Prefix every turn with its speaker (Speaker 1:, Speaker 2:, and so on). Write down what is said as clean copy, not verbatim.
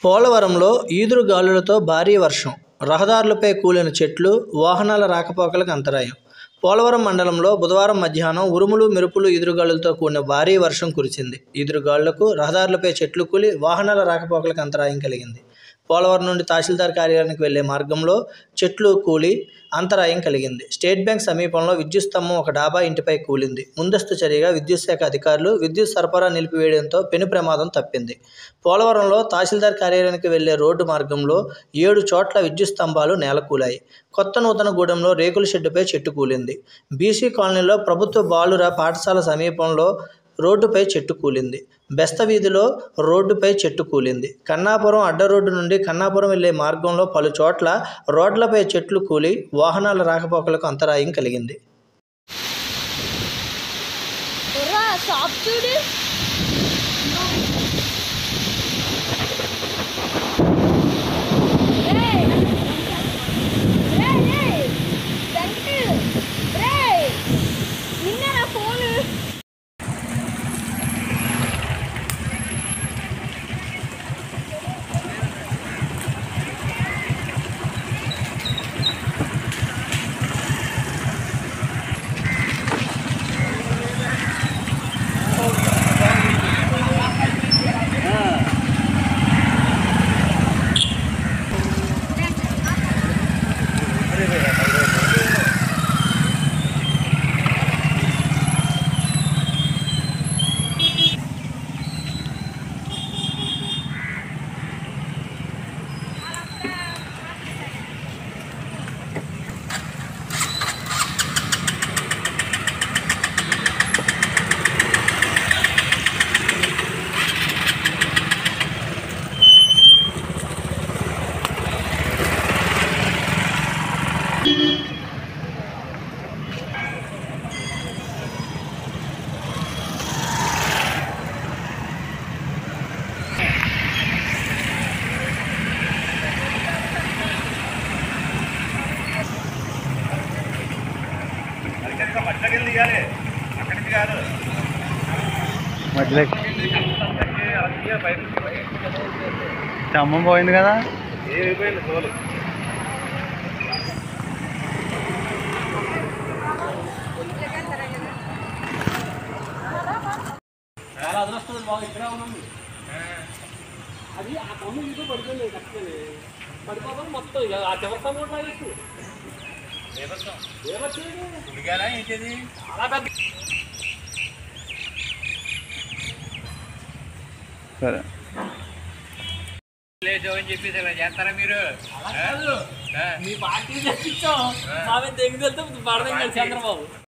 Speaker 1: పోలవరంలో ఈదురుగాలులతో భారీ వర్షం, రహదారులపై కూలిన చెట్లు, వాహనాల రాకపోకలకు అంతరాయం. పోలవరం మండలంలో బుధవారం మధ్యాహ్నం ఉరుములు, మెరుపులు, ఈదురుగాలులతో కూడిన భారీ వర్షం కురిసింది. ఈదురుగాలులకు రహదారులపై చెట్లు కూలి వాహనాల రాకపోకలకు అంతరాయం కలిగింది. పోలవరం నుండి తహసీల్దార్ కార్యాలయానికి వెళ్లే మార్గంలో చెట్లు కూలి అంతరాయం కలిగింది. స్టేట్ బ్యాంక్ సమీపంలో విద్యుత్ స్తంభం ఒక డాబా ఇంటిపై కూలింది. ముందస్తు చర్యగా విద్యుత్ శాఖ అధికారులు విద్యుత్ సరఫరా నిలిపివేయడంతో పెను ప్రమాదం తప్పింది. పోలవరంలో తహసీల్దార్ కార్యాలయానికి వెళ్లే రోడ్డు మార్గంలో 7 చోట్ల విద్యుత్ స్తంభాలు నేలకూలాయి. కొత్త నూతనగూడెంలో రేకుల షెడ్డుపై చెట్టు కూలింది. బీసీ కాలనీలో ప్రభుత్వ బాలుర పాఠశాల సమీపంలో రోడ్డుపై చెట్టు కూలింది. బెస్త వీధిలో రోడ్డుపై చెట్టు కూలింది. కన్నాపురం అడ్డరోడ్డు నుండి కన్నాపురం వెళ్లే మార్గంలో పలు చోట్ల రోడ్లపై చెట్లు కూలి వాహనాల రాకపోకలకు అంతరాయం కలిగింది.
Speaker 2: స్తంభం పోయింది కదా.
Speaker 3: ఏమైపోయింది పోలు చాలా అదృష్టం బాగా ఇక్కడే ఉన్నాము. అది ఆ కొమ్ము ఇదో పడిపోయింది కట్టుకొని పడిపోతాం మొత్తం ఇక ఆ చివరి కూడా లాగేసి ఏంటిది చాలా పెద్ద.
Speaker 2: సరే
Speaker 3: లేదు అని చెప్పేసి ఇలా చేస్తారా మీరు?
Speaker 4: మీ పార్టీ తెప్పించాం మా మీద తెగి వెళ్తే పడదాం చంద్రబాబు.